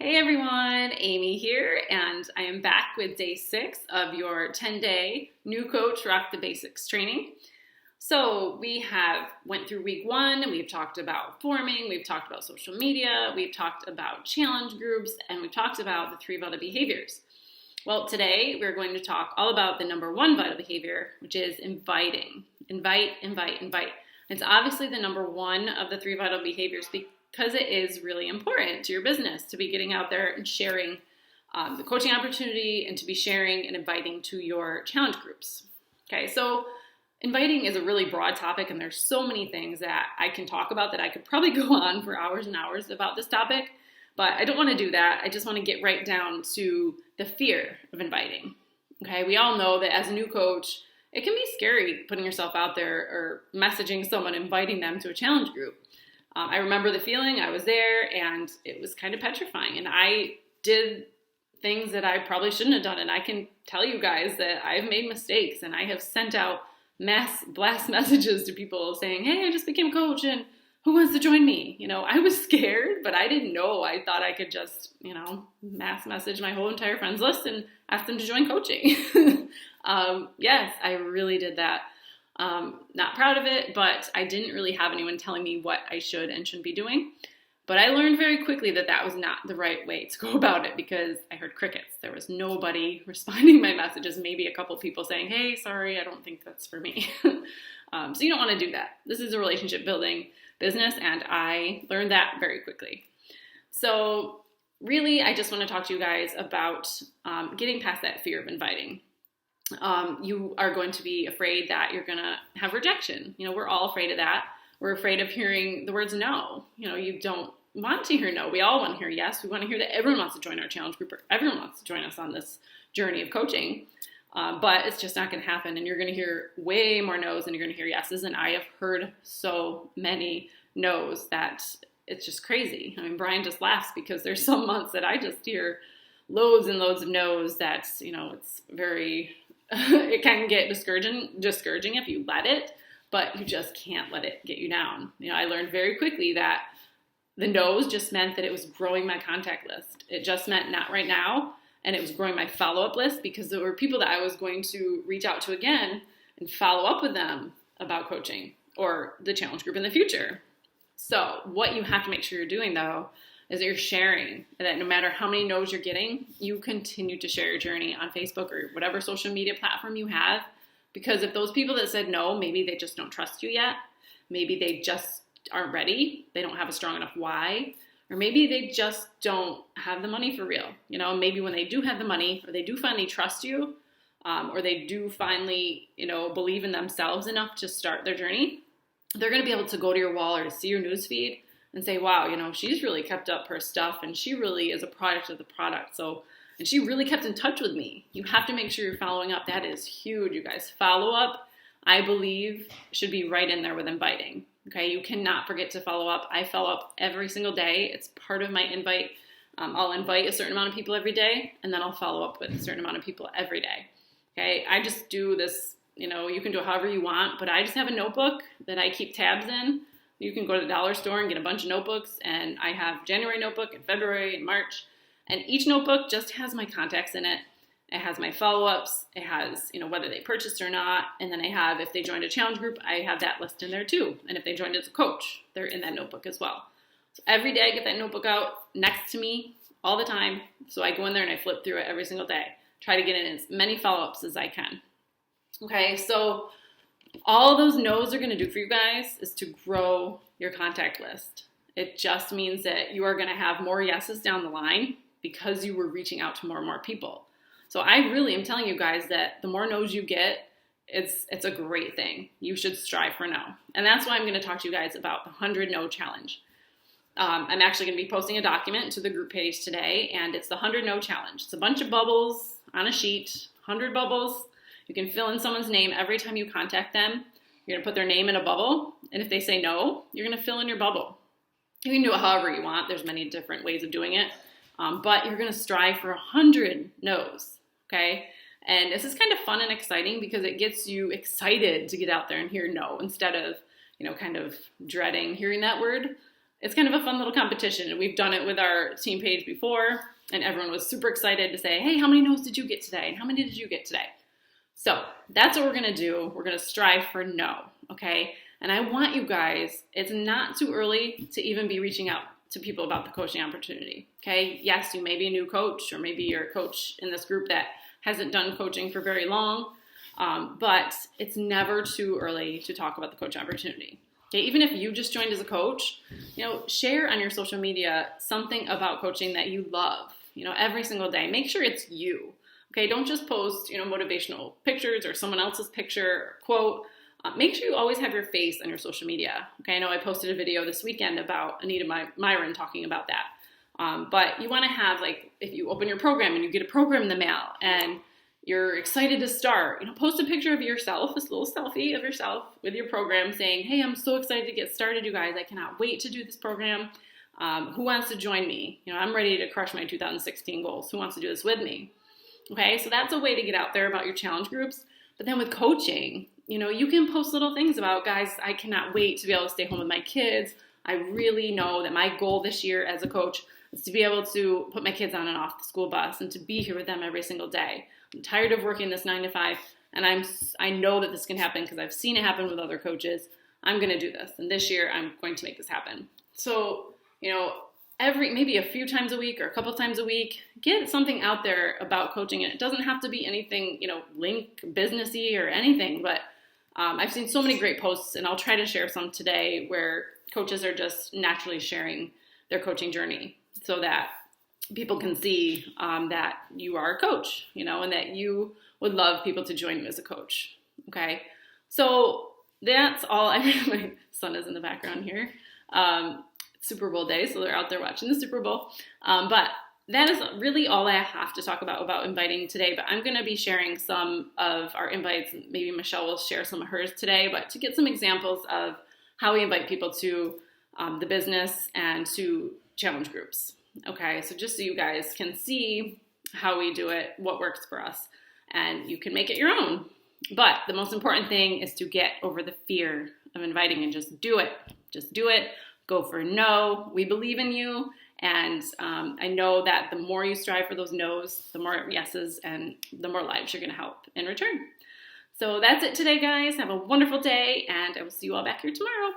Hey everyone, Amy here, and I am back with day 6 of your 10-day New Coach Rock the Basics training. So we have went through week 1, and we've talked about forming, we've talked about social media, we've talked about challenge groups, and we've talked about the 3 vital behaviors. Well, today we're going to talk all about the number 1 vital behavior, which is inviting. Invite. It's obviously the number 1 of the 3 vital behaviors because it is really important to your business to be getting out there and sharing the coaching opportunity and to be sharing and inviting to your challenge groups. Okay, so inviting is a really broad topic, and there's so many things that I can talk about that I could probably go on for hours and hours about this topic, but I don't want to do that. I just want to get right down to the fear of inviting. Okay, we all know that as a new coach, it can be scary putting yourself out there or messaging someone, inviting them to a challenge group. I remember the feeling. I was there, and it was kind of petrifying, and I did things that I probably shouldn't have done, and I can tell you guys that I've made mistakes, and I have sent out mass blast messages to people saying, hey, I just became a coach, and who wants to join me? I was scared, but I didn't know. I thought I could just, mass message my whole entire friends list and ask them to join coaching. Yes, I really did that. Not proud of it, but I didn't really have anyone telling me what I should and shouldn't be doing. But I learned very quickly that that was not the right way to go about it because I heard crickets. There was nobody responding my messages, maybe a couple people saying, hey, sorry, I don't think that's for me. So you don't want to do that. This is a relationship building business, and I learned that very quickly. So really, I just want to talk to you guys about getting past that fear of inviting. You are going to be afraid that you're going to have rejection. We're all afraid of that. We're afraid of hearing the words no. You don't want to hear no. We all want to hear yes. We want to hear that everyone wants to join our challenge group or everyone wants to join us on this journey of coaching. But it's just not going to happen. And you're going to hear way more no's than you're going to hear yeses. And I have heard so many no's that it's just crazy. Brian just laughs because there's some months that I just hear loads and loads of no's that, it's very... it can get discouraging if you let it, but you just can't let it get you down. I learned very quickly that the no's just meant that it was growing my contact list. It just meant not right now, and it was growing my follow-up list because there were people that I was going to reach out to again and follow up with them about coaching or the challenge group in the future. So what you have to make sure you're doing, though, is that you're sharing, that no matter how many no's you're getting, you continue to share your journey on Facebook or whatever social media platform you have. Because if those people that said no, maybe they just don't trust you yet, maybe they just aren't ready, they don't have a strong enough why, or maybe they just don't have the money for real. Maybe when they do have the money, or they do finally trust you, or they do finally, believe in themselves enough to start their journey, they're going to be able to go to your wall or to see your newsfeed and say, wow, she's really kept up her stuff, and she really is a product of the product. And she really kept in touch with me. You have to make sure you're following up. That is huge, you guys. Follow up, I believe, should be right in there with inviting. Okay, you cannot forget to follow up. I follow up every single day. It's part of my invite. I'll invite a certain amount of people every day, and then I'll follow up with a certain amount of people every day. Okay, I just do this, you can do it however you want, but I just have a notebook that I keep tabs in. You can go to the dollar store and get a bunch of notebooks, and I have January notebook and February and March, and each notebook just has my contacts in it. It has my follow-ups. It has, whether they purchased or not, and then I have, if they joined a challenge group, I have that list in there too, and if they joined as a coach, they're in that notebook as well. So every day I get that notebook out next to me all the time, so I go in there and I flip through it every single day, try to get in as many follow-ups as I can. Okay, so all those no's are going to do for you guys is to grow your contact list. It just means that you are going to have more yeses down the line because you were reaching out to more and more people. So I really am telling you guys that the more no's you get, it's a great thing. You should strive for no. And that's why I'm going to talk to you guys about the 100 No Challenge. I'm actually going to be posting a document to the group page today, and it's the 100 No Challenge. It's a bunch of bubbles on a sheet, 100 bubbles. You can fill in someone's name every time you contact them. You're going to put their name in a bubble, and if they say no, you're going to fill in your bubble. You can do it however you want. There's many different ways of doing it, but you're going to strive for 100 no's, okay? And this is kind of fun and exciting because it gets you excited to get out there and hear no instead of, kind of dreading hearing that word. it's kind of a fun little competition. And we've done it with our team page before, and everyone was super excited to say, hey, how many no's did you get today? And how many did you get today? So that's what we're going to do. We're going to strive for no, okay? And I want you guys, it's not too early to even be reaching out to people about the coaching opportunity, okay? Yes, you may be a new coach, or maybe you're a coach in this group that hasn't done coaching for very long, but it's never too early to talk about the coaching opportunity. Okay, even if you just joined as a coach, share on your social media something about coaching that you love, every single day. Make sure it's you. Okay, don't just post, motivational pictures or someone else's picture or quote. Make sure you always have your face on your social media. Okay, I know I posted a video this weekend about Anita Myron talking about that. But you want to have, if you open your program and you get a program in the mail and you're excited to start, post a picture of yourself, a little selfie of yourself with your program saying, hey, I'm so excited to get started, you guys. I cannot wait to do this program. Who wants to join me? I'm ready to crush my 2016 goals. Who wants to do this with me? Okay, so that's a way to get out there about your challenge groups. But then with coaching, you can post little things about, guys, I cannot wait to be able to stay home with my kids. I really know that my goal this year as a coach is to be able to put my kids on and off the school bus and to be here with them every single day. I'm tired of working this 9 to 5, and I know that this can happen because I've seen it happen with other coaches. I'm going to do this, and this year I'm going to make this happen. So, maybe a few times a week or a couple times a week, get something out there about coaching. And it doesn't have to be anything, link businessy or anything, but I've seen so many great posts, and I'll try to share some today where coaches are just naturally sharing their coaching journey so that people can see that you are a coach, and that you would love people to join you as a coach. Okay, so that's all. My son is in the background here. Super Bowl day, so they're out there watching the Super Bowl. But that is really all I have to talk about inviting today. But I'm going to be sharing some of our invites. Maybe Michelle will share some of hers today, but to get some examples of how we invite people to the business and to challenge groups. Okay, so just so you guys can see how we do it, what works for us, and you can make it your own. But the most important thing is to get over the fear of inviting and just do it. Just do it. Go for no. We believe in you. And I know that the more you strive for those no's, the more yeses, and the more lives you're going to help in return. So that's it today, guys. Have a wonderful day, and I will see you all back here tomorrow.